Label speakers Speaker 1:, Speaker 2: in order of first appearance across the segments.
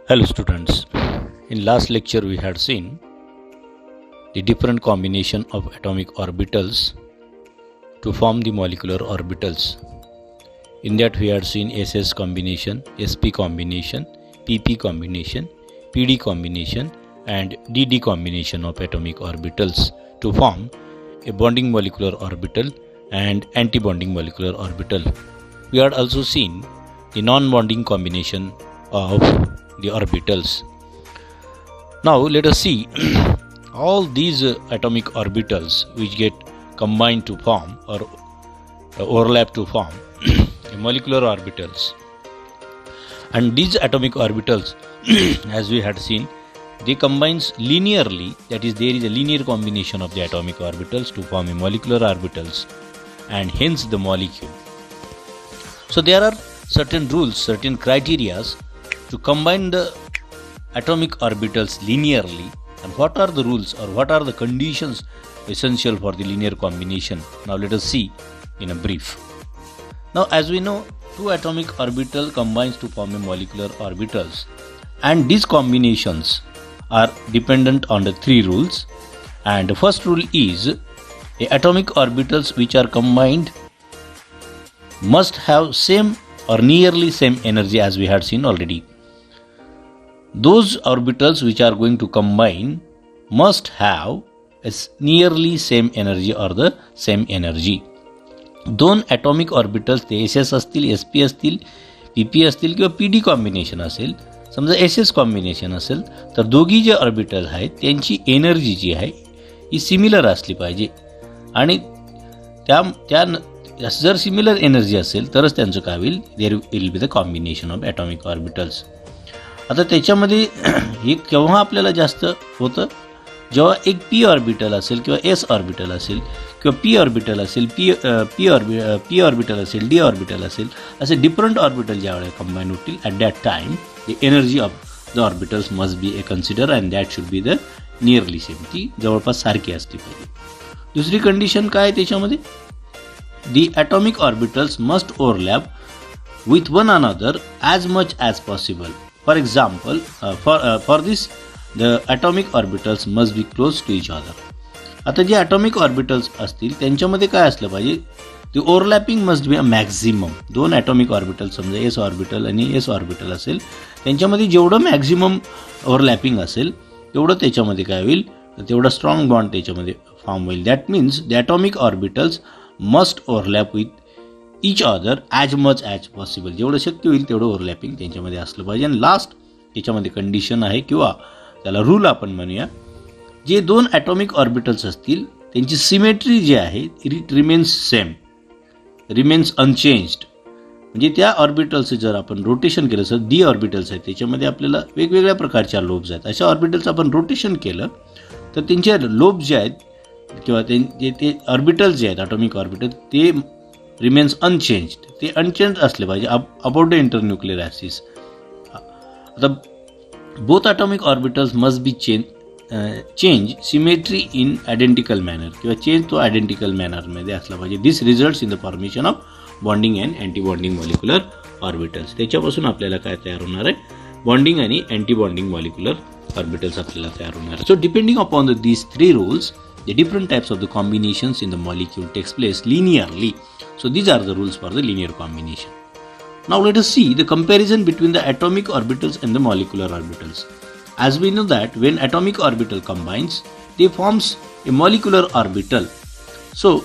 Speaker 1: Hello students, in last lecture we had seen the different combination of atomic orbitals to form the molecular orbitals. In that we had seen SS combination, SP combination, PP combination, PD combination and DD combination of atomic orbitals to form a bonding molecular orbital and anti-bonding molecular orbital. We had also seen the non-bonding combination of the orbitals. Now let us see all these atomic orbitals which get combined to form or overlap to form molecular orbitals. And these atomic orbitals as we had seen, they combines linearly, that is there is a linear combination of the atomic orbitals to form a molecular orbitals and hence the molecule. So there are certain rules, certain criterias to combine the atomic orbitals linearly. And what are the rules or what are the conditions essential for the linear combination? Now let us see in a brief. Now as we know, two atomic orbital combines to form a molecular orbitals, and these combinations are dependent on the three rules. And the first rule is the atomic orbitals which are combined must have same or nearly same energy, as we had seen already. Those orbitals which are going to combine must have a nearly same energy or the same energy. दोन atomic orbitals ते SS असतील, SP असतील, PP असतील किंवा PD combination असेल. समजा SS combination असेल तर दोघी जे ऑर्बिटल आहेत त्यांची एनर्जी जी आहे ही सिमिलर असली पाहिजे. आणि त्या जर सिमिलर एनर्जी असेल तरच त्यांचं काय होईल, there will be the combination of atomic orbitals. आता त्याच्यामध्ये हे केव्हा आपल्याला जास्त होतं, जेव्हा एक पी ऑर्बिटल असेल किंवा एस ऑर्बिटल असेल किंवा पी ऑर्बिटल असेल, पी ऑर्बिटल असेल, डी ऑर्बिटल असेल, असे डिफरंट ऑर्बिटल ज्यावेळेला कंबाईन होतील at that time the energy of the orbitals must be a consider and that should be the nearly same, ती जवळपास सारखी असली पाहिजे. दुसरी कंडिशन काय त्याच्यामध्ये, the atomic orbitals must overlap with one another as much as possible. For example, for this the atomic orbitals must be close to each other. आता जे atomic orbitals असतील त्यांच्यामध्ये काय असलं पाहिजे, the overlapping must be a maximum. दोन atomic orbitals समजा S orbital आणि S ऑर्बिटल असेल, त्यांच्यामध्ये जेवढं मॅक्झिमम ओव्हरलॅपिंग असेल तेवढं त्याच्यामध्ये काय होईल, तेवढा स्ट्रॉंग बॉन्ड त्याच्यामध्ये फॉर्म होईल. That means the atomic orbitals must overlap with each other as much as possible. जेवढं शक्य होईल तेवढं ओव्हरलॅपिंग त्यांच्यामध्ये असलं पाहिजे. आणि लास्ट त्याच्यामध्ये कंडिशन आहे किंवा त्याला रूल आपण म्हणूया, जे दोन ॲटॉमिक ऑर्बिटल्स असतील त्यांची सिमेट्री जी आहे it remains same, remains unchanged. म्हणजे त्या ऑर्बिटल्सचं जर आपण रोटेशन केलं, सर डी ऑर्बिटल्स आहेत त्याच्यामध्ये आपल्याला वेगवेगळ्या प्रकारच्या लोब्स आहेत, अशा ऑर्बिटल्स आपण रोटेशन केलं तर त्यांचे लोब्स जे आहेत किंवा ते ऑर्बिटल्स जे आहेत ॲटॉमिक ऑर्बिटल ते रिमेन्स अनचेंज्ड, ते अनचेंज असले पाहिजे अबाउट द इंटरन्यूक्लियर ॲक्सिस. आता both atomic orbitals must be change symmetry in identical manner किंवा चेंज तो आयडेंटिकल मॅनरमध्ये असला पाहिजे. This results in the formation of bonding and anti bonding molecular orbitals. त्याच्यापासून आपल्याला काय तयार होणार आहे, बॉन्डिंग आणि अँटी बॉन्डिंग मॉलिक्युलर ऑर्बिटल्स आपल्याला तयार होणार आहे. So depending upon these three rules, the different types of the combinations in the molecule takes place linearly. So these are the rules for the linear combination. Now let us see the comparison between the atomic orbitals and the molecular orbitals. As we know that when atomic orbital combines, they forms a molecular orbital. So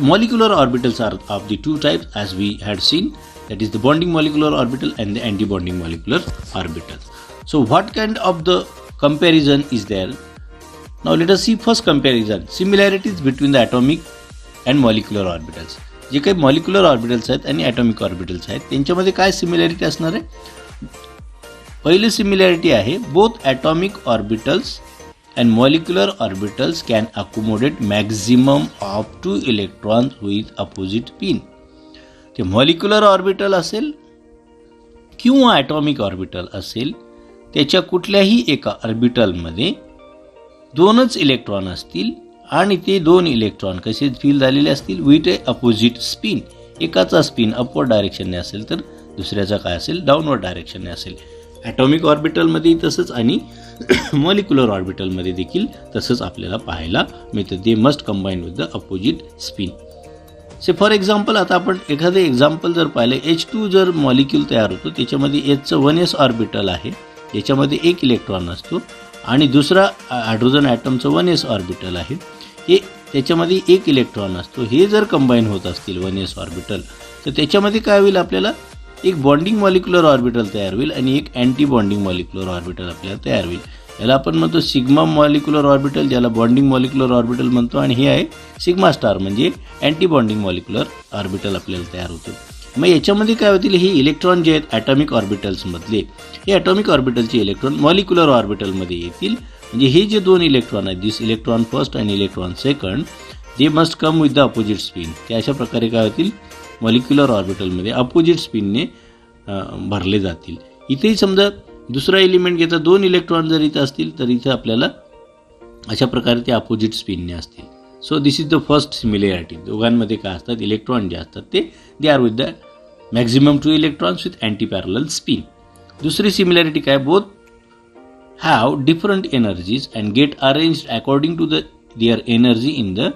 Speaker 1: molecular orbitals are of the two types as we had seen, that is the bonding molecular orbital and the anti-bonding molecular orbital. So what kind of the comparison is there? Now let us see first comparison, similarities between the atomic and molecular orbitals. जे काही molecular orbitals आहेत आणि atomic orbitals आहेत त्यांच्यामध्ये काय similarity असणार आहे. पहिली सिमिलॅरिटी आहे, both atomic orbitals and molecular orbitals can accommodate maximum of 2 electrons with opposite spin. ते molecular orbital असेल किंवा atomic orbital असेल, त्याच्या कुठल्याही एका ऑर्बिटलमध्ये दोनच इलेक्ट्रॉन असतील आणि ते दोन इलेक्ट्रॉन कसे फील झालेले असतील, विथ ए अपोजिट स्पिन. एकाचा स्पिन अपवर्ड डायरेक्शनने असेल तर दुसऱ्याचा काय असेल, डाऊनवर्ड डायरेक्शनने असेल. ॲटॉमिक ऑर्बिटलमध्ये तसंच आणि मॉलिक्युलर ऑर्बिटलमध्ये देखील तसंच आपल्याला पाहायला मिळतं. They must combine with the opposite spin. Say for example, आता आपण एखादं एक्झाम्पल जर पाहिलं, H2 जर मॉलिक्यूल तयार होतो, त्याच्यामध्ये Hचं 1s ऑर्बिटल आहे, याच्यामध्ये एक इलेक्ट्रॉन असतो, आणि दुसरा हायड्रोजन ॲटमचं 1s ऑर्बिटल आहे, हे त्याच्यामध्ये एक इलेक्ट्रॉन असतो. हे जर कंबाईन होत असतील 1s ऑर्बिटल, तर त्याच्यामध्ये काय होईल, आपल्याला एक बॉन्डिंग मॉलिक्युलर ऑर्बिटल तयार होईल आणि एक अँटी बॉन्डिंग मॉलिक्युलर ऑर्बिटल आपल्याला तयार होईल. याला आपण म्हणतो सिग्मा मॉलिक्युलर ऑर्बिटल, ज्याला बॉन्डिंग मॉलिक्युलर ऑर्बिटल म्हणतो, आणि हे आहे सिग्मा स्टार म्हणजे अँटी बॉन्डिंग मॉलिक्युलर ऑर्बिटल आपल्याला तयार होते. मग याच्यामध्ये काय होतील, हे इलेक्ट्रॉन जे आहेत ॲटॉमिक ऑर्बिटल्समधले, हे ॲटॉमिक ऑर्बिटलचे इलेक्ट्रॉन मॉलिक्युलर ऑर्बिटलमध्ये येतील. म्हणजे हे जे दोन इलेक्ट्रॉन आहेत, दिस इलेक्ट्रॉन फर्स्ट आणि electron second, they must come with the opposite spin. ते अशा प्रकारे काय होतील, मॉलिक्युलर ऑर्बिटलमध्ये अपोजिट स्पिनने भरले जातील. इथेही समजा दुसरा एलिमेंट घेता, दोन इलेक्ट्रॉन जर इथं असतील तर इथं आपल्याला अशा प्रकारे ते अपोजिट स्पिनने असतील. So this is the first similarity. दोघांमध्ये काय असतात, इलेक्ट्रॉन जे असतात ते they are with the maximum 2 electrons with anti parallel spin. दुसरी सिमिलॅरिटी काय, both have different energies and get arranged according to their energy in the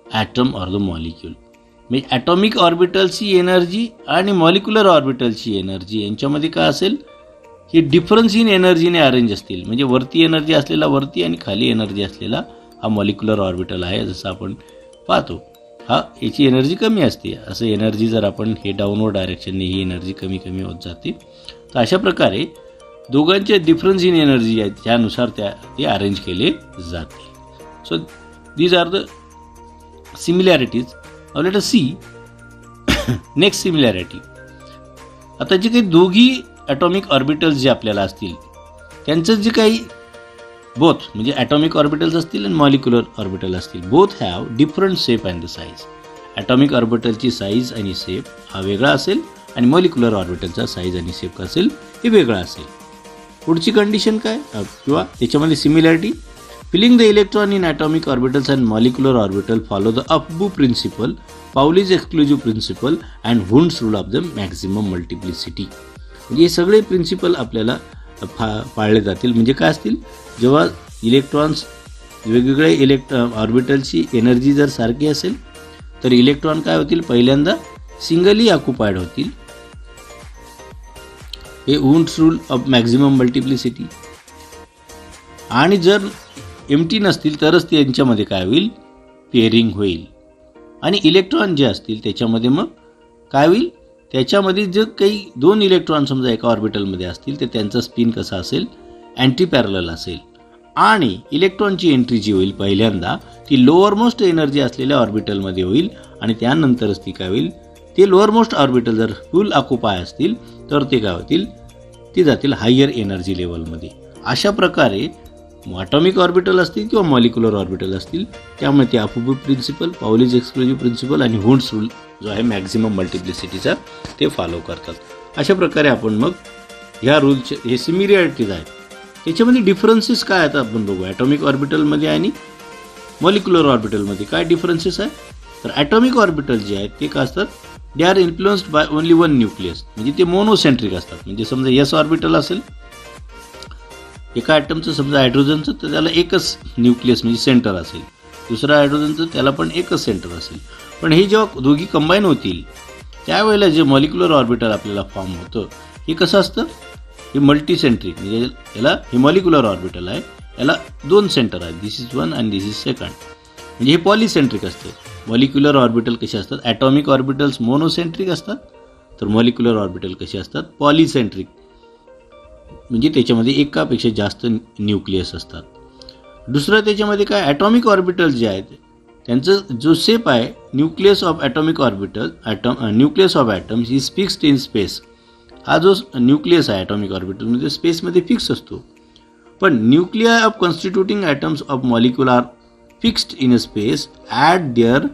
Speaker 1: atom or the molecule. म्हणजे atomic ऑर्बिटलची एनर्जी आणि molecular ऑर्बिटलची energy यांच्यामध्ये काय असेल, हे डिफरन्स इन एनर्जीने अरेंज असतील. म्हणजे वरती एनर्जी असलेला वरती आणि खाली एनर्जी असलेला हा मॉलिक्युलर ऑर्बिटल आहे. जसं आपण पाहतो, हा याची एनर्जी कमी असते, असं एनर्जी जर आपण हे डाऊनवर्ड डायरेक्शनने ही एनर्जी कमी कमी होत जाते. तर अशा प्रकारे दोघांचे डिफरन्स इन एनर्जी आहेत त्यानुसार ते अरेंज केले जाते. So these are the similarities. Now let us see next similarity. आता जे काही दोघी ॲटॉमिक ऑर्बिटल्स जे आपल्याला असतील त्यांचं जे काही बोथ म्हणजे ॲटॉमिक ऑर्बिटल्स असतील आणि मॉलिक्युलर ऑर्बिटल असतील, both have different shape and the size. Atomic ऑर्बिटलची साईज आणि शेप हा वेगळा असेल आणि मॉलिक्युलर ऑर्बिटलचा साईज आणि शेप असेल हे वेगळा असेल. पुढची कंडिशन काय किंवा त्याच्यामध्ये similarity, filling the electron in atomic orbitals and molecular orbital follow the Abbu principle, Pauli's exclusive principle and Wundt's rule of the maximum multiplicity. म्हणजे हे सगळे प्रिन्सिपल आपल्याला पाळले जातील. म्हणजे काय असतील, जेव्हा इलेक्ट्रॉन्स वेगवेगळ्या ऑर्बिटलची एनर्जी जर सारखी असेल तर इलेक्ट्रॉन काय होतील, पहिल्यांदा सिंगली ऑक्युपाईड होतील, हे wounds rule of maximum multiplicity. आणि जर एम्प्टी नसतील तरच त्यांच्यामध्ये काय होईल, पेअरिंग होईल. आणि इलेक्ट्रॉन जे असतील त्याच्यामध्ये मग काय होईल, त्याच्यामध्ये जर काही दोन इलेक्ट्रॉन समजा एका ऑर्बिटलमध्ये असतील तर त्यांचा स्पिन कसा असेल, अँटी पॅरलल असेल. आणि इलेक्ट्रॉनची एंट्री जी होईल पहिल्यांदा ती लोअर मोस्ट एनर्जी असलेल्या ऑर्बिटलमध्ये होईल आणि त्यानंतरच ती काय होईल, ते लोअर मोस्ट ऑर्बिटल जर फुल ऑक्युपाय असतील तर ते काय होतील, ते जातील हायर एनर्जी लेवलमध्ये. अशा प्रकारे ॲटॉमिक ऑर्बिटल असतील किंवा मॉलिक्युलर ऑर्बिटल असतील, त्यामुळे ते Aufbau principle, Pauli's exclusive principle आणि वुंड्स रूल जो आहे मॅक्झिमम मल्टिप्लिसिटीचा ते फॉलो करतात. अशा प्रकारे आपण मग ह्या रूलचे हे सिमिलॅरिटीज आहेत. त्याच्यामध्ये डिफरन्सेस काय आहेत आपण बघू. ॲटॉमिक ऑर्बिटलमध्ये आणि मॉलिक्युलर ऑर्बिटलमध्ये काय डिफरन्सेस आहे, तर ॲटॉमिक ऑर्बिटल जे आहेत ते काय असतात, they are influenced by only one nucleus. म्हणजे ते मोनोसेंट्रिक असतात. म्हणजे समजा एस ऑर्बिटल असेल एका ॲटमचं, समजा हायड्रोजनचं, तर त्याला एकच न्यूक्लियस म्हणजे सेंटर असेल. दुसरा हायड्रोजनचं त्याला पण एकच सेंटर असेल. पण हे जेव्हा दोघी कंबाईन होतील त्यावेळेला जे मॉलिक्युलर ऑर्बिटल आपल्याला फॉर्म होतं हे कसं असतं, हे मल्टीसेंट्रिक. म्हणजे याला हे मॉलिक्युलर ऑर्बिटल आहे, याला दोन सेंटर आहेत, this is one and this is second. म्हणजे हे पॉलिसेंट्रिक असते. मॉलिक्युलर ऑर्बिटल कसे असतात, ॲटॉमिक ऑर्बिटल्स मोनोसेंट्रिक असतात, तर मॉलिक्युलर ऑर्बिटल कसे असतात, पॉलिसेंट्रिक. म्हणजे त्याच्यामध्ये एकापेक्षा जास्त न्यूक्लियस असतात. दुसरं त्याच्यामध्ये काय, ॲटॉमिक ऑर्बिटल जे आहेत त्यांचं जो शेप आहे, nucleus of atomic orbital, nucleus of atoms is fixed in space. हा जो न्यूक्लियस आहे ॲटॉमिक ऑर्बिटलमध्ये स्पेसमध्ये फिक्स असतो. पण nuclei of constituting atoms of molecule are fixed in a space at their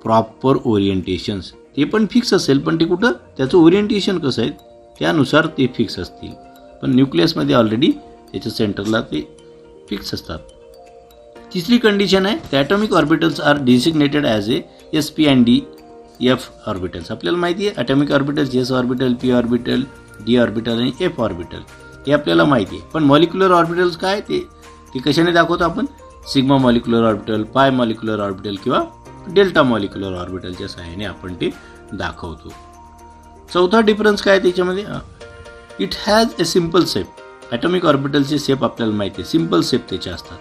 Speaker 1: proper orientations. ते पण फिक्स असेल पण ते कुठं, त्याचं ओरिएंटेशन कसं आहे त्यानुसार ते फिक्स असतील. पण न्यूक्लियसमध्ये ऑलरेडी त्याच्या सेंटरला ते फिक्स असतात. तिसरी कंडिशन आहे, the atomic orbitals are designated as a SP and DF orbitals. आपल्याला माहिती आहे atomic orbitals S orbital, P orbital, D orbital आणि F ऑर्बिटल. हे आपल्याला माहिती आहे. पण मॉलिक्युलर ऑर्बिटल्स काय ते कशाने दाखवतो आपण? Sigma molecular orbital, pi molecular orbital किंवा डेल्टा मॉलिक्युलर ऑर्बिटलच्या सहाय्याने आपण ते दाखवतो. चौथा डिफरन्स काय त्याच्यामध्ये? It has a simple shape. Atomic ऑर्बिटलचे शेप आपल्याला माहिती आहे, सिम्पल शेप त्याचे असतात.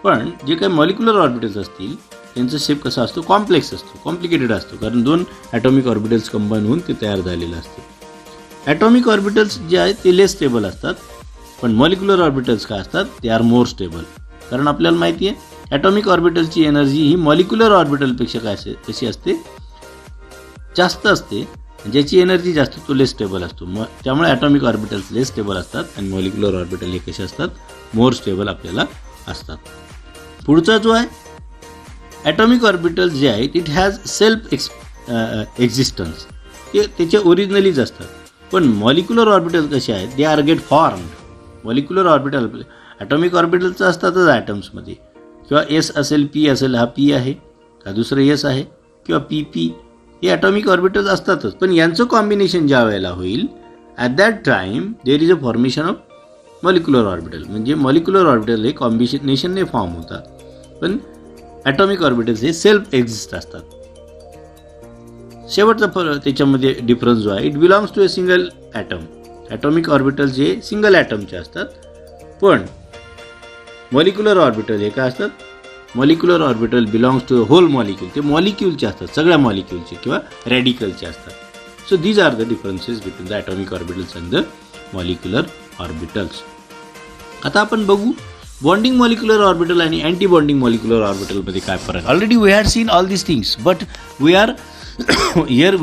Speaker 1: पण जे काही मॉलिक्युलर ऑर्बिटल्स असतील त्यांचा शेप कसा असतो? कॉम्प्लेक्स असतो, कॉम्प्लिकेटेड असतो, कारण 2 ॲटॉमिक ऑर्बिटल्स कंबाईन होऊन ते तयार झालेलं असते. ॲटॉमिक ऑर्बिटल्स जे आहेत ते लेस स्टेबल असतात, पण मॉलिक्युलर ऑर्बिटल्स काय असतात? ते आर मोर स्टेबल. कारण आपल्याला माहिती आहे ॲटॉमिक ऑर्बिटलची एनर्जी ही मॉलिक्युलर ऑर्बिटलपेक्षा कशी असते? जास्त असते. ज्याची एनर्जी जास्त तो लेस स्टेबल असतो. त्यामुळे ॲटॉमिक ऑर्बिटल्स लेस स्टेबल असतात आणि मॉलिक्युलर ऑर्बिटल हे कसे असतात? मोर स्टेबल आपल्याला असतात. पुढचा जो आहे ॲटॉमिक ऑर्बिटल्स जे आहेत इट हॅज सेल्फ एक्झिस्टन्स. ते त्याचे ओरिजिनलीच असतात. पण मॉलिक्युलर ऑर्बिटल कसे आहेत? They are get formed. Molecular orbital atomic ऑर्बिटलचं असतातच ॲटम्समध्ये, किंवा एस असेल, पी असेल, हा पी आहे का दुसरं एस आहे, किंवा पी हे ॲटॉमिक ऑर्बिटल्स असतातच. पण यांचं कॉम्बिनेशन ज्या वेळेला होईल at that time there is a formation of molecular orbital. म्हणजे मॉलिक्युलर ऑर्बिटल हे कॉम्बिनेशनने फॉर्म होतात, पण ॲटॉमिक ऑर्बिटल्स हे सेल्फ एक्झिस्ट असतात. शेवटचा त्याच्यामध्ये डिफरन्स जो आहे, it belongs to a single atom. Atomic orbitals हे सिंगल ॲटमचे असतात, पण मॉलिक्युलर ऑर्बिटल हे काय असतात? Molecular orbital belongs to whole molecule. ते मॉलिक्यूलचे असतात, सगळ्या मॉलिक्यूलचे किंवा रॅडिकलचे असतात. So these are the differences between the atomic orbitals and the molecular orbitals. आता आपण बघू बॉन्डिंग मॉलिक्युलर ऑर्बिटल आणि अँटी बॉन्डिंग मॉलिक्युलर ऑर्बिटलमध्ये काय फरक. Already we had seen all these things, but we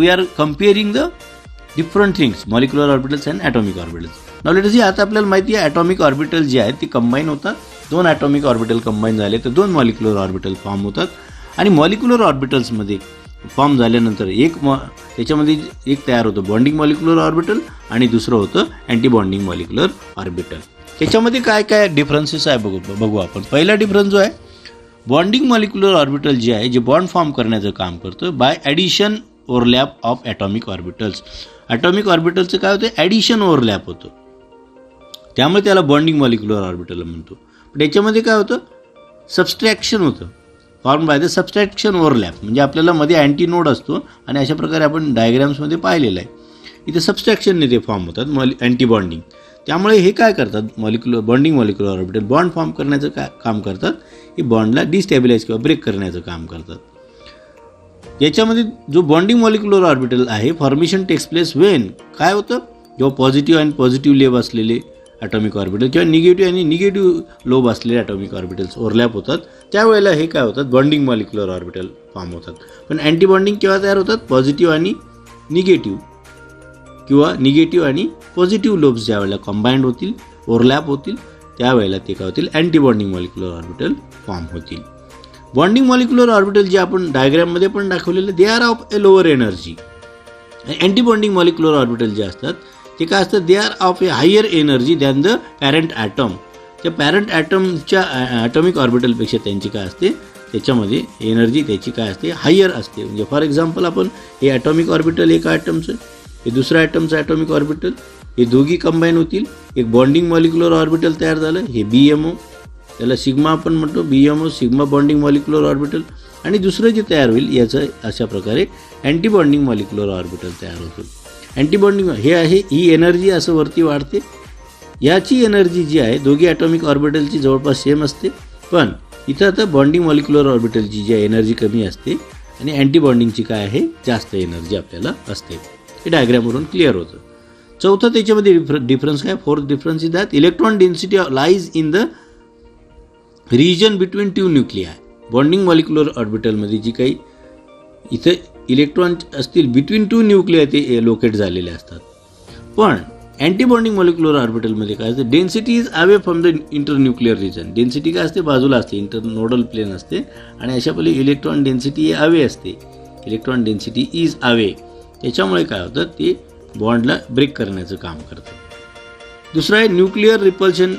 Speaker 1: are comparing the different things, molecular orbitals and atomic orbitals. Now let us see. आता आपल्याला माहिती आहे ॲटॉमिक ऑर्बिटल जे आहेत ते कंबाईन होतात. 2 ॲटॉमिक ऑर्बिटल कंबाईन झाले तर 2 मॉलिक्युलर ऑर्बिटल फॉर्म होतात. आणि मॉलिक्युलर ऑर्बिटल्समध्ये फॉर्म झाल्यानंतर त्याच्यामध्ये एक तयार होतं बॉन्डिंग मॉलिक्युलर ऑर्बिटल आणि दुसरं होतं अँटी बॉन्डिंग मॉलिक्युलर ऑर्बिटल. त्याच्यामध्ये काय काय डिफरन्सेस आहे बघू आपण. पहिला डिफरन्स जो आहे, बॉन्डिंग मॉलिक्युलर ऑर्बिटल जे आहे जे बॉन्ड फॉर्म करण्याचं काम करतं by addition overlap of atomic orbitals. Atomic ऑर्बिटलचं काय होतं? ॲडिशन ओव्हरलॅप होतं, त्यामुळे त्याला बॉन्डिंग मॉलिक्युलर ऑर्बिटल म्हणतो. पण याच्यामध्ये काय होतं? सबस्ट्रॅक्शन होतं, form by the subtraction overlap. म्हणजे आपल्याला मध्ये अँटी नोड असतो आणि अशा प्रकारे आपण डायग्राम्समध्ये पाहिलेलं आहे. इथे सबस्ट्रॅक्शनने ते फॉर्म होतात अँटी बॉन्डिंग. त्यामुळे हे काय करतात? Bonding molecular orbital bond form करण्याचं काम करतात. हे बॉन्डला डिस्टॅबिलाइज किंवा ब्रेक करण्याचं काम करतात. याच्यामध्ये जो बॉन्डिंग मॉलिक्युलर ऑर्बिटल आहे फॉर्मेशन टेक्स प्लेस वेन काय होतं? जेव्हा पॉझिटिव्ह आणि पॉझिटिव्ह लेब असलेले ॲटॉमिक ऑर्बिटल किंवा निगेटिव्ह आणि निगेटिव्ह लोब असलेले ॲटॉमिक ऑर्बिटल्स ओव्हरलॅप होतात, त्यावेळेला हे काय होतात? बॉन्डिंग मॉलिक्युलर ऑर्बिटल फॉर्म होतात. पण अँटी बॉन्डिंग केव्हा तयार होतात? पॉझिटिव्ह आणि निगेटिव्ह किंवा निगेटिव्ह आणि पॉझिटिव्ह लोब्स ज्या वेळेला कंबाईंड होतील, ओव्हरलॅप होतील, त्यावेळेला ते काय होतील? Anti bonding molecular orbital form होतील. बॉन्डिंग मॉलिक्युलर ऑर्बिटल जे आपण डायग्राममध्ये पण दाखवलेले they are of a lower energy. Anti bonding molecular orbital जे असतात ते काय असतं? They are of a higher energy than the parent atom. त्या पॅरेंट ॲटमच्या ॲटॉमिक ऑर्बिटलपेक्षा त्यांची काय असते? त्याच्यामध्ये एनर्जी त्याची काय असते? हायर असते. म्हणजे फॉर एक्झाम्पल आपण हे ॲटॉमिक ऑर्बिटल एका ॲटमचं, हे दुसऱ्या ॲटमचं ॲटॉमिक ऑर्बिटल, हे दोघी कंबाईन होतील, एक बॉन्डिंग मॉलिक्युलर ऑर्बिटल तयार झालं. हे BMO, त्याला सिग्मा आपण म्हणतो, BMO sigma bonding molecular orbital. आणि दुसरं जे तयार होईल याचं अशा प्रकारे अँटी बॉन्डिंग मॉलिक्युलर ऑर्बिटल तयार होतं. अँटी बॉन्डिंग हे आहे, ही एनर्जी असं वरती वाढते. याची एनर्जी जी आहे दोघी ॲटॉमिक ऑर्बिटलची जवळपास सेम असते, पण इथं आता बॉन्डिंग मॉलिक्युलर ऑर्बिटलची जी एनर्जी कमी असते आणि अँटी बॉन्डिंगची काय आहे? जास्त एनर्जी आपल्याला असते. हे डायग्रामवरून क्लिअर होतं. चौथा त्याच्यामध्ये डिफरन्स काय? Fourth difference is that electron density lies in the region between 2 nuclei. Bonding molecular ऑर्बिटलमध्ये जी काही इथे इलेक्ट्रॉन असतील बिटवीन 2 न्यूक्लियाय ते लोकेट झालेले असतात. पण अँटी बॉन्डिंग मॉलिक्युलर ऑर्बिटलमध्ये काय असते? Density is away from the internuclear region. Density काय असते? बाजूला असते, इंटरनोडल प्लेन असते. आणि अशा पहिले इलेक्ट्रॉन डेन्सिटी हे अवे असते. Electron density is away. त्याच्यामुळे काय होतं? ते बॉन्डला ब्रेक करण्याचं काम करतं. दुसरं आहे nuclear repulsion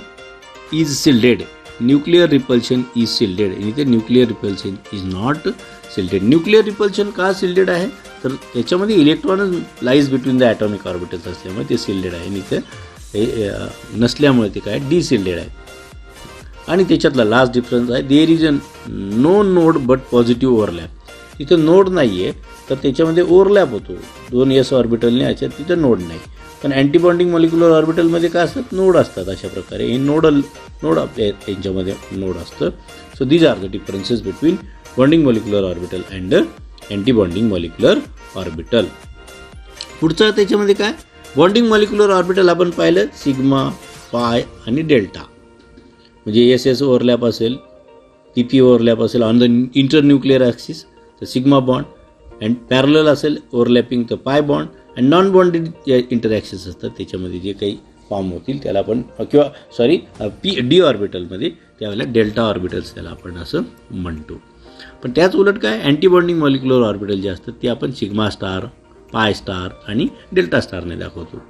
Speaker 1: is shielded. Nuclear repulsion is shielded. इथे nuclear repulsion is not shielded. Nuclear repulsion का शिल्डेड आहे? तर त्याच्यामध्ये इलेक्ट्रॉनच lies between the atomic orbitals असल्यामुळे ते शिल्डेड आहे. आणि इथे नसल्यामुळे ते काय डिसिल्डेड आहे. आणि त्याच्यातला लास्ट डिफरन्स आहे there is a no node but positive overlap. तिथं नोड नाही आहे तर त्याच्यामध्ये ओव्हरलॅप होतो. 2 s ऑर्बिटलने याच्यात तिथं नोड नाही. पण अँटीबॉन्डिंग मॉलिक्युलर ऑर्बिटलमध्ये काय असतात नोड असतात. अशा प्रकारे हे नोड आपल्या यांच्यामध्ये नोड असतं. So these are the differences between bonding molecular orbital and antibonding molecular orbital. पुढचं त्याच्यामध्ये काय बॉन्डिंग मॉलिक्युलर ऑर्बिटल आपण पाहिलं सिग्मा, पाय आणि डेल्टा. म्हणजे SS ओव्हरलॅप असेल, PP ओव्हरलॅप असेल ऑन द इंटरन्यूक्लिअर ॲक्सिस तर सिग्मा बॉन्ड, अँड पॅरलल असेल ओव्हरलॅपिंग तर pi bond, and non bonded interactions असतात त्याच्यामध्ये जे काही फॉर्म होतील त्याला आपण किंवा D ऑर्बिटलमध्ये त्यावेळेला डेल्टा ऑर्बिटल्स त्याला आपण असं म्हणतो. पण त्याच उलट काय अँटीबॉन्डिंग मॉलिक्युलर ऑर्बिटल जे असतात ते आपण सिग्मा स्टार, पाय स्टार आणि डेल्टा स्टारने दाखवतो.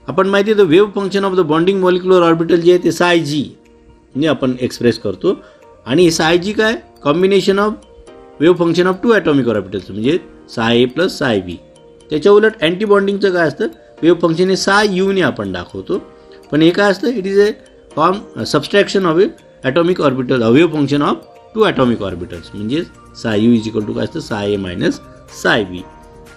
Speaker 1: आपण माहिती आहे the wave function of the bonding molecular orbital जे आहे ते साय जी ने आपण एक्सप्रेस करतो. आणि साय जी काय combination of wave function of 2 atomic orbitals म्हणजे साय ए प्लस साय बी. त्याच्या उलट अँटीबॉन्डिंगचं काय असतं वेव्ह फंक्शन हे साय यूने आपण दाखवतो. पण हे काय असतं it is a form subtraction of A atomic orbital wave function of 2 atomic orbitals म्हणजे साय यू इज इक्वल टू काय असतं साय ए मायनस साय बी.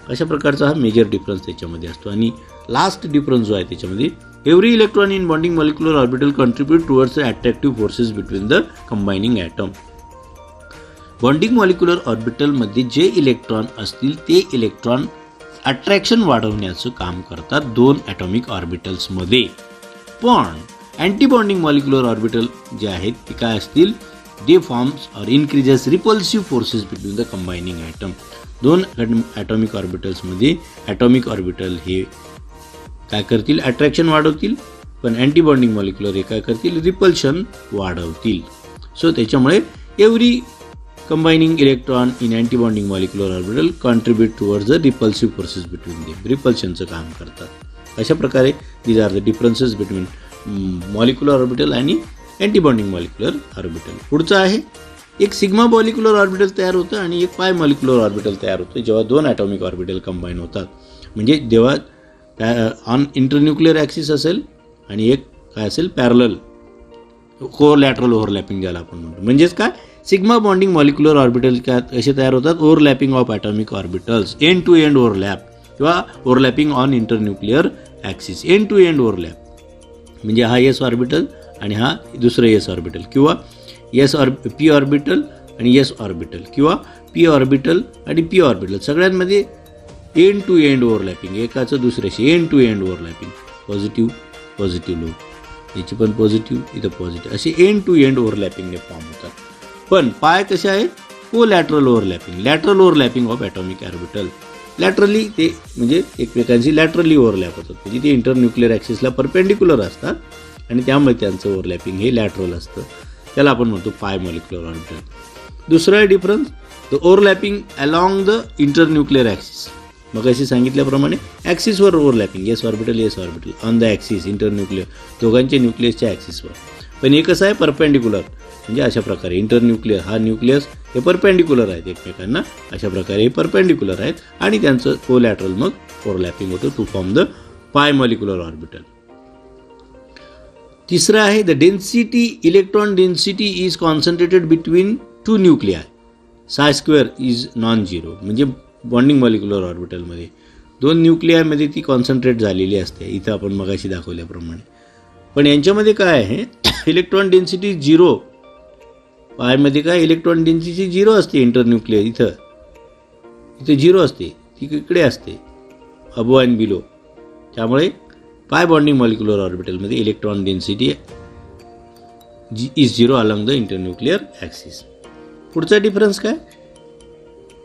Speaker 1: अशा प्रकारचा हा मेजर डिफरन्स त्याच्यामध्ये असतो. आणि लास्ट डिफरन्स जो आहे त्याच्यामध्ये every electron in bonding molecular orbital contribute towards the attractive forces between the combining atom. Bonding molecular ऑर्बिटलमध्ये जे इलेक्ट्रॉन असतील ते इलेक्ट्रॉन अट्रॅक्शन वाढवण्याचं काम करतात 2 ॲटॉमिक ऑर्बिटल्समध्ये. पण अँटीबॉन्डिंग मॉलिक्युलर ऑर्बिटल जे आहेत ते काय असतील they forms or increases repulsive forces between the combining atom. 2 atomic ऑर्बिटल्समध्ये ॲटॉमिक ऑर्बिटल हे काय करतील अट्रॅक्शन वाढवतील. पण अँटीबॉन्डिंग मॉलिक्युलर हे काय करतील रिपल्शन वाढवतील. सो त्याच्यामुळे every combining electron in antibonding molecular orbital contribute towards the repulsive forces between them रिपल्शनचं काम करतात. अशा प्रकारे these are the differences between molecular orbital आणि अँटीबॉन्डिंग मॉलिक्युलर ऑर्बिटल. पुढचं आहे एक सिग्मा मॉलिक्युलर ऑर्बिटल तयार होतं आणि एक पाय मॉलिक्युलर ऑर्बिटल तयार होतं जेव्हा 2 ॲटॉमिक ऑर्बिटल कंबाईन होतात. म्हणजे जेव्हा ऑन इंटरन्यूक्लिअर ॲक्सिस असेल आणि एक काय असेल पॅरलल कोलॅटरल ओव्हरलॅपिंग ज्याला आपण म्हणतो. म्हणजेच काय सिग्मा बॉन्डिंग मॉलिक्युलर ऑर्बिटल काय कसे तयार होतात overlapping of atomic orbitals end to end overlap किंवा overlapping on internuclear axis. End to end overlap म्हणजे हा S ऑर्बिटल आणि हा दुसरं S ऑर्बिटल किंवा P ऑर्बिटल आणि S ऑर्बिटल किंवा P ऑर्बिटल आणि P ऑर्बिटल सगळ्यांमध्ये एंड टू एंड ओव्हरलॅपिंग एकाचं दुसऱ्याशी end to end overlapping positive lobe याची पण पॉझिटिव्ह इथं पॉझिटिव्ह असे एंड टू एंड ओव्हरलॅपिंगने फॉर्म होतात. पण पाय कसे आहेत collateral overlapping lateral overlapping of atomic orbital. Laterally ते म्हणजे एकमेकांशी लॅटरली ओव्हरलॅप होतात म्हणजे ते इंटरन्यूक्लिअर ॲक्सिसला परपेंडिक्युलर असतात आणि त्यामुळे त्यांचं ओव्हरलॅपिंग हे लॅटरल असतं. त्याला आपण म्हणतो पाय मॉलिक्युलर ऑर्बिटल. दुसरा difference the overlapping along the internuclear axis. मग अशी सांगितल्याप्रमाणे ॲक्सिसवर overlapping S orbital on the axis internuclear दोघांच्या न्यूक्लियसच्या ॲक्सिसवर. पण हे कसं आहे परपेंडिक्युलर म्हणजे अशा प्रकारे इंटरन्यूक्लिअर हा न्यूक्लियस हे परपेंडिक्युलर आहेत एकमेकांना अशा प्रकारे हे परपेंडिक्युलर आहेत आणि त्यांचं कोलॅटरल मग ओव्हरलॅपिंग होतं टू फॉर्म द पाय मॉलिक्युलर ऑर्बिटल. तिसरं आहे the density electron density is concentrated between 2 न्यूक्लिआय. साय स्क्वेअर इज नॉन झिरो म्हणजे बॉन्डिंग मॉलिक्युलर ऑर्बिटलमध्ये 2 न्यूक्लिआयमध्ये ती कॉन्सन्ट्रेट झालेली असते इथं आपण मगाशी दाखवल्याप्रमाणे. पण यांच्यामध्ये काय आहे इलेक्ट्रॉन डेन्सिटी 0 पायमध्ये काय इलेक्ट्रॉन डेन्सिटी 0 असते इंटरन्यूक्लिअर इथं 0 असते ती इकडे असते अबो अँड बिलो. त्यामुळे पाय बॉन्डिंग मॉलिक्युलर ऑर्बिटलमध्ये electron density is 0 along the internuclear axis. पुढचा डिफरन्स काय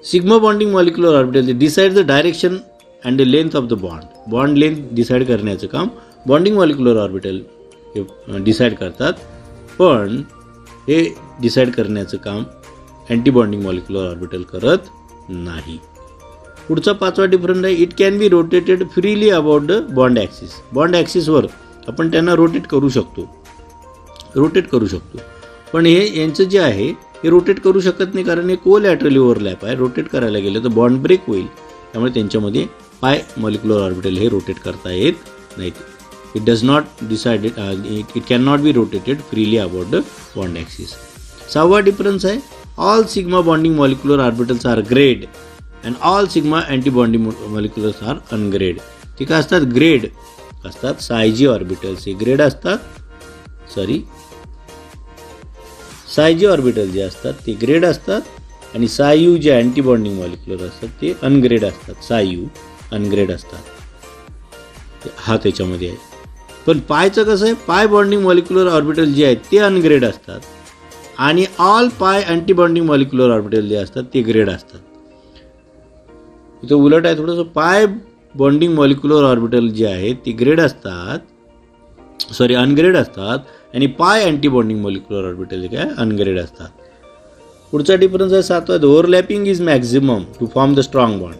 Speaker 1: sigma bonding molecular orbital decide the direction and the length of the bond length decide करण्याचं काम बॉन्डिंग मॉलिक्युलर ऑर्बिटल डिसाईड करतात. पण हे decide करण्याचं काम अँटीबॉन्डिंग मॉलिक्युलर ऑर्बिटल करत नाही. पुढचा 5वा डिफरन्स आहे it can be rotated freely about the bond axis. Bond ॲक्सिसवर आपण त्यांना रोटेट करू शकतो. पण हे यांचं जे आहे हे रोटेट करू शकत नाही कारण हे कोलॅटरली ओव्हरलॅप आहे. रोटेट करायला गेलं तर बॉन्ड ब्रेक होईल त्यामुळे त्यांच्यामध्ये पाय मॉलिक्युलर ऑर्बिटल हे रोटेट करता येत नाहीत. It does not decide it cannot be rotated freely about the bond axis. 6वा difference आहे, all sigma bonding molecular orbitals are grade and all sigma anti-bonding moleculars are ungrade. ते काय असतात? Grade असतात. psi orbitals हे grade असतात. psi orbital जे असतात ते ग्रेड असतात आणि psi जे अँटी बॉन्डिंग मॉलिक्युलर असतात ते अनग्रेड असतात. psi अनग्रेड असतात. हा त्याच्यामध्ये आहे. पण पायचं कसं आहे? पाय बॉन्डिंग मॉलिक्युलर ऑर्बिटल जे आहेत ते अनग्रेड असतात आणि ऑल पाय अँटी बॉन्डिंग मॉलिक्युलर ऑर्बिटल जे असतात ते ग्रेड असतात. इथं उलट आहे थोडंसं. पाय बॉन्डिंग मॉलिक्युलर ऑर्बिटल जे आहेत ते ग्रेड असतात, अनग्रेड असतात आणि पाय अँटी बॉन्डिंग मॉलिक्युलर ऑर्बिटल जे काय अनग्रेड असतात. पुढचा डिफरन्स आहे 7वा. The overlapping is maximum to form the strong bond.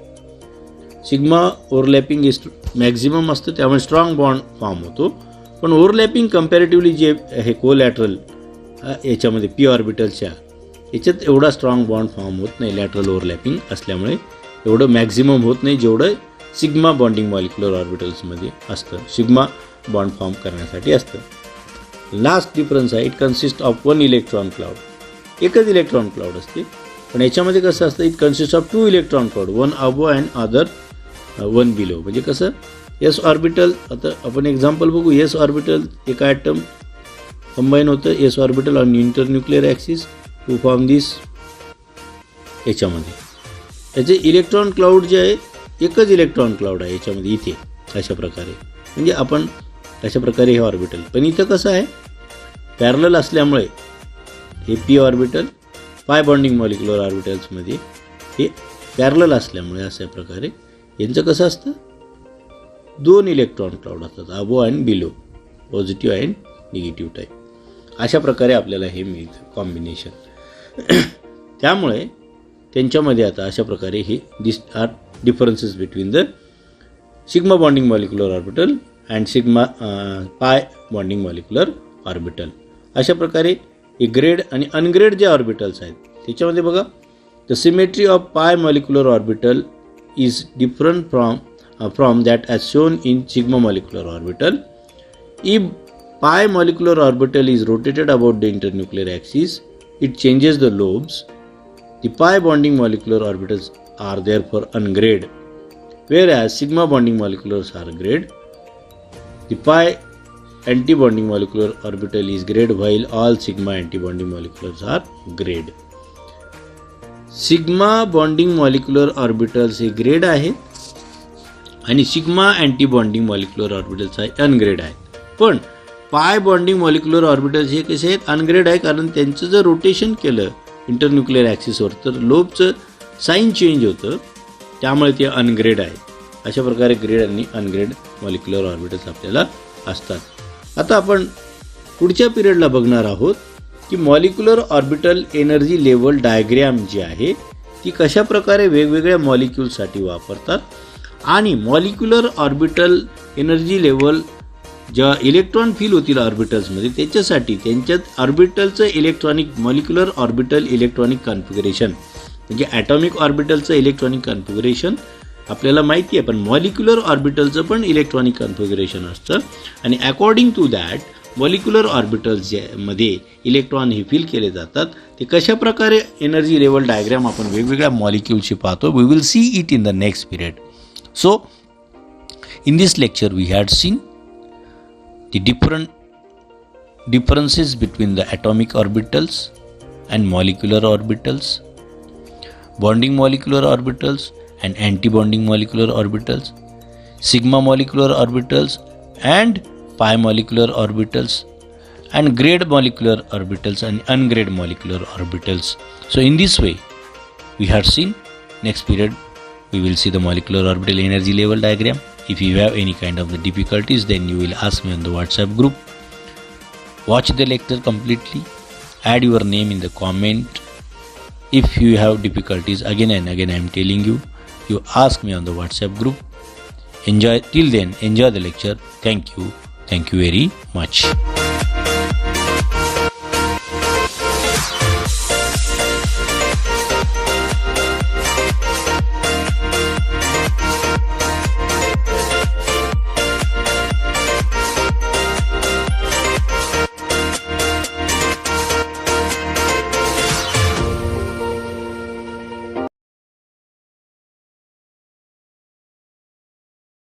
Speaker 1: Sigma overlapping is maximum असतं त्यामुळे स्ट्रॉंग बॉन्ड फॉर्म होतो. पण ओव्हरलॅपिंग कम्पॅरेटिव्हली जे हे कोलॅटरल याच्यामध्ये पी ऑर्बिटलच्या याच्यात एवढा स्ट्रॉंग बॉन्ड फॉर्म होत नाही. लॅटरल ओव्हरलॅपिंग असल्यामुळे एवढं मॅक्झिमम होत नाही जेवढं सिग्मा बॉन्डिंग मॉलिक्युलर ऑर्बिटल्समध्ये असतं, सिग्मा बॉन्ड फॉर्म करण्यासाठी असतं. लास्ट डिफरन्स आहे, it consist of 1 electron cloud. एकच इलेक्ट्रॉन क्लाउड असते. पण याच्यामध्ये कसं असतं? It consist of 2 electron cloud, 1 above and other 1 below. म्हणजे कसं? एस ऑर्बिटल, आता आपण एक्झाम्पल बघू. एस ऑर्बिटल एका ॲटम कंबाईन होतं S orbital on internuclear axis to form this. याच्यामध्ये याचे इलेक्ट्रॉन क्लाउड जे आहे एकच इलेक्ट्रॉन क्लाउड आहे याच्यामध्ये इथे अशा प्रकारे. म्हणजे आपण अशा प्रकारे हे ऑर्बिटल. पण इथं कसं आहे? पॅरलल असल्यामुळे हे पी ऑर्बिटल पाय बॉन्डिंग मॉलिक्युलर ऑर्बिटल्समध्ये हे पॅरलल असल्यामुळे अशा प्रकारे यांचं कसं असतं? 2 इलेक्ट्रॉन क्लाउड असतात, above and below, positive and negative type. अशा प्रकारे आपल्याला हे मिळतं कॉम्बिनेशन. त्यामुळे त्यांच्यामध्ये आता अशा प्रकारे हे this are differences between the sigma bonding molecular orbital and sigma pi bonding molecular orbital. अशा प्रकारे हे ग्रेड आणि अनग्रेड जे ऑर्बिटल्स आहेत त्याच्यामध्ये बघा, द सिमेट्री ऑफ पाय molecular orbital is different from that as shown in sigma molecular orbital. If pi molecular orbital is rotated about the internuclear axis, it changes the lobes. The pi bonding molecular orbitals are therefore ungrade, whereas sigma bonding moleculars are grade. The pi anti-bonding molecular orbital is grade while all sigma anti-bonding moleculars are grade. Sigma bonding molecular orbitals हे grade आहेत आणि sigma anti-bonding molecular orbitals आहे अनग्रेड आहेत. पण पाय bonding molecular orbitals हे कसे आहेत? अनग्रेड आहे, कारण त्यांचं जर रोटेशन केलं इंटरन्यूक्लिअर ॲक्सिसवर तर लोबचं साईन चेंज होतं, त्यामुळे ते अनग्रेड आहे. अशा प्रकारे ग्रेड आणि अनग्रेड मॉलिक्युलर ऑर्बिटल्स आपल्याला असतात. आता आपण पुढच्या पिरियडला बघणार आहोत की molecular orbital energy level diagram जी आहे ती कशा प्रकारे वेगवेगळ्या मॉलिक्युलसाठी वापरतात आणि मॉलिक्युलर ऑर्बिटल एनर्जी लेवल जेव्हा इलेक्ट्रॉन फील होतील ऑर्बिटल्समध्ये त्याच्यासाठी त्यांच्यात ऑर्बिटलचं electronic molecular orbital electronic configuration म्हणजे ॲटॉमिक ऑर्बिटलचं इलेक्ट्रॉनिक कॉन्फिगरेशन आपल्याला माहिती आहे, पण मॉलिक्युलर ऑर्बिटलचं पण इलेक्ट्रॉनिक कॉन्फिगरेशन असतं आणि according to that molecular orbitals मध्ये इलेक्ट्रॉन हे फील केले जातात. ते कशा प्रकारे एनर्जी लेवल डायग्राम आपण वेगवेगळ्या मॉलिक्युलशी पाहतो. We will see it in the next period. So in this lecture we had seen the differences between the atomic orbitals and molecular orbitals, bonding molecular orbitals and anti-bonding molecular orbitals, sigma molecular orbitals and pi molecular orbitals, and grade molecular orbitals and ungrade molecular orbitals. So in this way we have seen. Next period we will see the molecular orbital energy level diagram. If you have any kind of the difficulties, then you will ask me on the WhatsApp group. Watch the lecture completely. Add your name in the comment. If you have difficulties, again and again I am telling you, you ask me on the WhatsApp group. Enjoy till then. Enjoy the lecture. Thank you. Thank you very much.